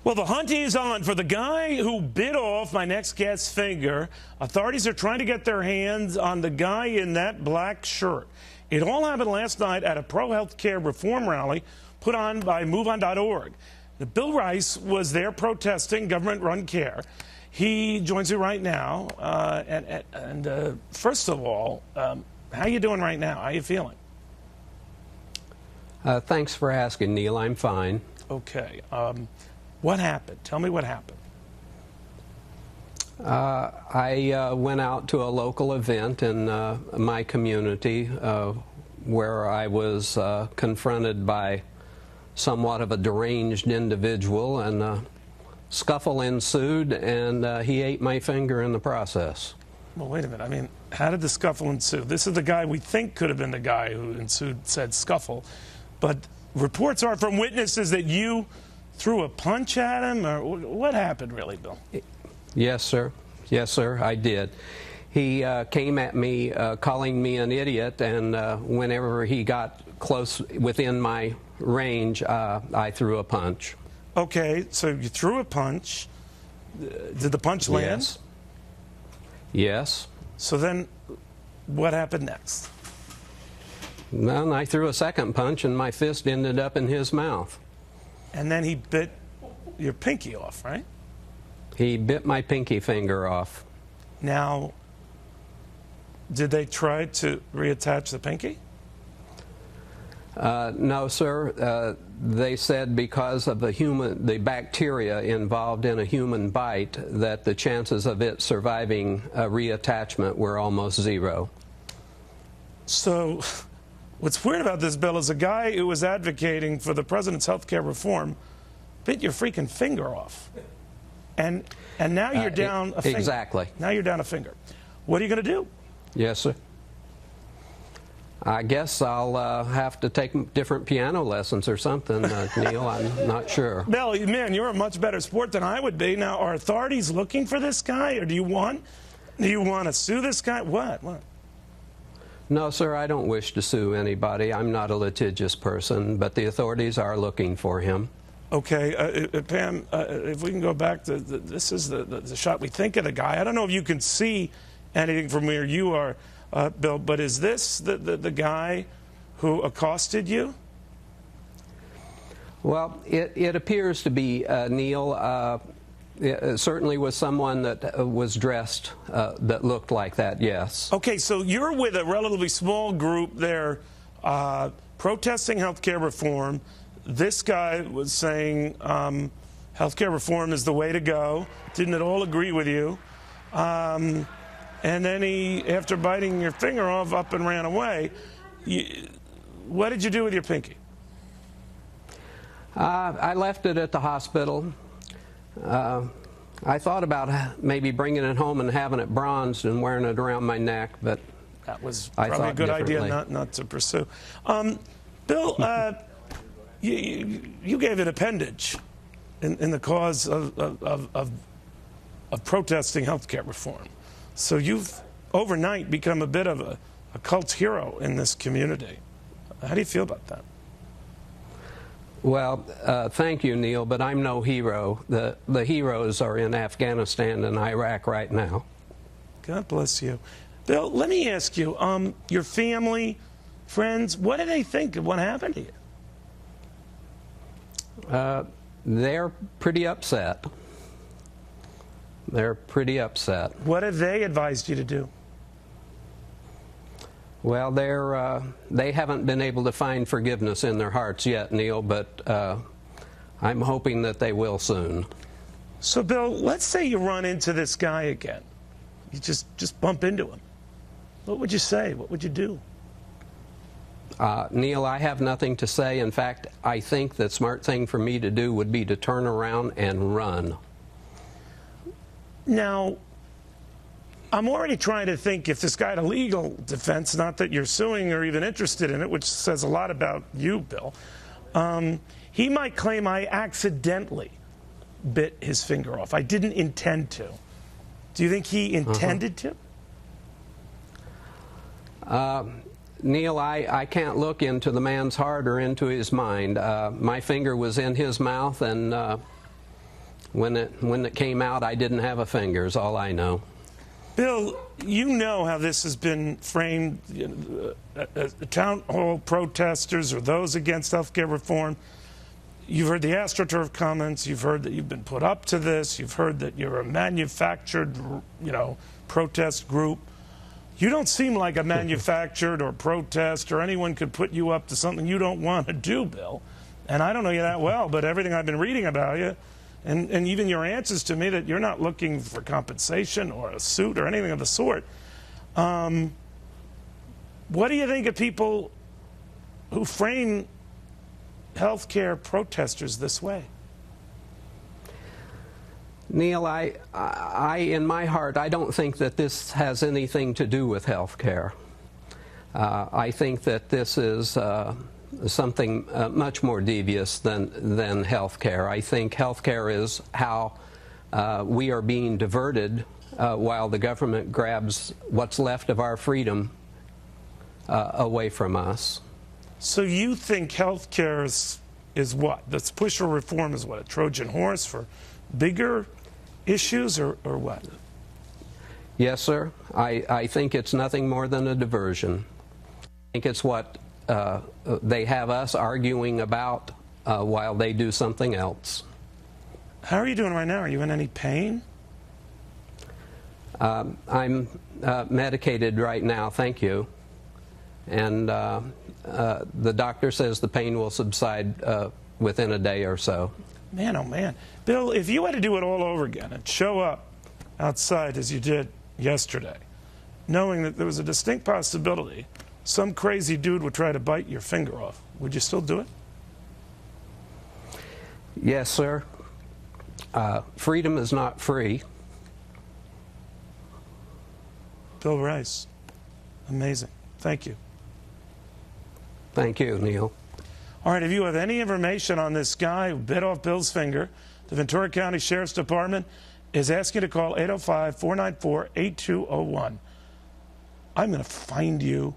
Well, the hunt is on for the guy who bit off my next guest's finger. Authorities are trying to get their hands on the guy in that black shirt. It all happened last night at a pro-health care reform rally put on by MoveOn.org. Bill Rice was there protesting government-run care. He joins me right now. First of all, how you doing right now? How you feeling? Thanks for asking, Neil. I'm fine. Okay. What happened? Tell me what happened. I went out to a local event in my community where I was confronted by somewhat of a deranged individual, and a scuffle ensued, and he ate my finger in the process. Well, wait a minute. I mean, how did the scuffle ensue? This is the guy we think could have been the guy who said scuffle, but reports are from witnesses that you threw a punch at him, or what happened really, Bill? Yes, sir. Yes, sir, I did. He came at me calling me an idiot, and whenever he got close within my range, I threw a punch. Okay, so you threw a punch. Did the punch land? Yes. Yes. So then what happened next? Well, I threw a second punch, and my fist ended up in his mouth. And then he bit your pinky off, right? He bit my pinky finger off. Now, did they try to reattach the pinky? No, sir. They said because of the bacteria involved in a human bite, that the chances of it surviving a reattachment were almost zero. So, what's weird about this, Bill, is a guy who was advocating for the president's health care reform bit your freaking finger off. And now you're down a finger. Exactly. Now you're down a finger. What are you going to do? Yes, sir. I guess I'll have to take different piano lessons or something, Neil. I'm not sure. Bill, man, you're a much better sport than I would be. Now, are authorities looking for this guy, or do you want to sue this guy? What? No, sir, I don't wish to sue anybody. I'm not a litigious person, but the authorities are looking for him. Okay, Pam, if we can go back to this is the shot we think of the guy. I don't know if you can see anything from where you are, Bill, but is this the guy who accosted you? Well, it appears to be, Neil. It certainly was someone that was dressed that looked like that, yes. Okay, so you're with a relatively small group there protesting health care reform. This guy was saying health care reform is the way to go. Didn't at all agree with you. And then he, after biting your finger off, up and ran away. What did you do with your pinky? I left it at the hospital. I thought about maybe bringing it home and having it bronzed and wearing it around my neck, but that was probably a good idea not to pursue. Bill, you gave an appendage in the cause of protesting health care reform. So you've overnight become a bit of a cult hero in this community. How do you feel about that? Well, thank you, Neil, but I'm no hero. The heroes are in Afghanistan and Iraq right now. God bless you. Bill, let me ask you, your family, friends, what do they think of what happened to you? They're pretty upset. They're pretty upset. What have they advised you to do? Well, they haven't been able to find forgiveness in their hearts yet, Neil, but I'm hoping that they will soon. So, Bill, let's say you run into this guy again. You just bump into him. What would you say? What would you do? Neil, I have nothing to say. In fact, I think the smart thing for me to do would be to turn around and run. Now, I'm already trying to think if this guy had a legal defense, not that you're suing or even interested in it, which says a lot about you, Bill. He might claim I accidentally bit his finger off. I didn't intend to. Do you think he intended to? Neil, I can't look into the man's heart or into his mind. My finger was in his mouth, and When it came out, I didn't have a finger, is all I know. Bill, you know how this has been framed. Town hall protesters or those against health care reform. You've heard the AstroTurf comments. You've heard that you've been put up to this. You've heard that you're a manufactured, protest group. You don't seem like a manufactured or protest or anyone could put you up to something you don't want to do, Bill. And I don't know you that well, but everything I've been reading about you, and even your answers to me that you're not looking for compensation or a suit or anything of the sort. What do you think of people who frame healthcare protesters this way? Neil, I in my heart, I don't think that this has anything to do with healthcare. I think that this is something much more devious than healthcare. I think healthcare is how we are being diverted while the government grabs what's left of our freedom away from us. So you think healthcare is what? This push for reform is what, a Trojan horse for bigger issues or what? Yes, sir. I think it's nothing more than a diversion. I think it's what they have us arguing about while they do something else. How are you doing right now? Are you in any pain? I'm medicated right now, thank you. And the doctor says the pain will subside within a day or so. Man, oh man. Bill, if you had to do it all over again and show up outside as you did yesterday, knowing that there was a distinct possibility some crazy dude would try to bite your finger off, would you still do it? Yes, sir. Freedom is not free. Bill Rice, amazing. Thank you. Thank you, Neil. All right, if you have any information on this guy who bit off Bill's finger, the Ventura County Sheriff's Department is asking you to call 805-494-8201. I'm going to find you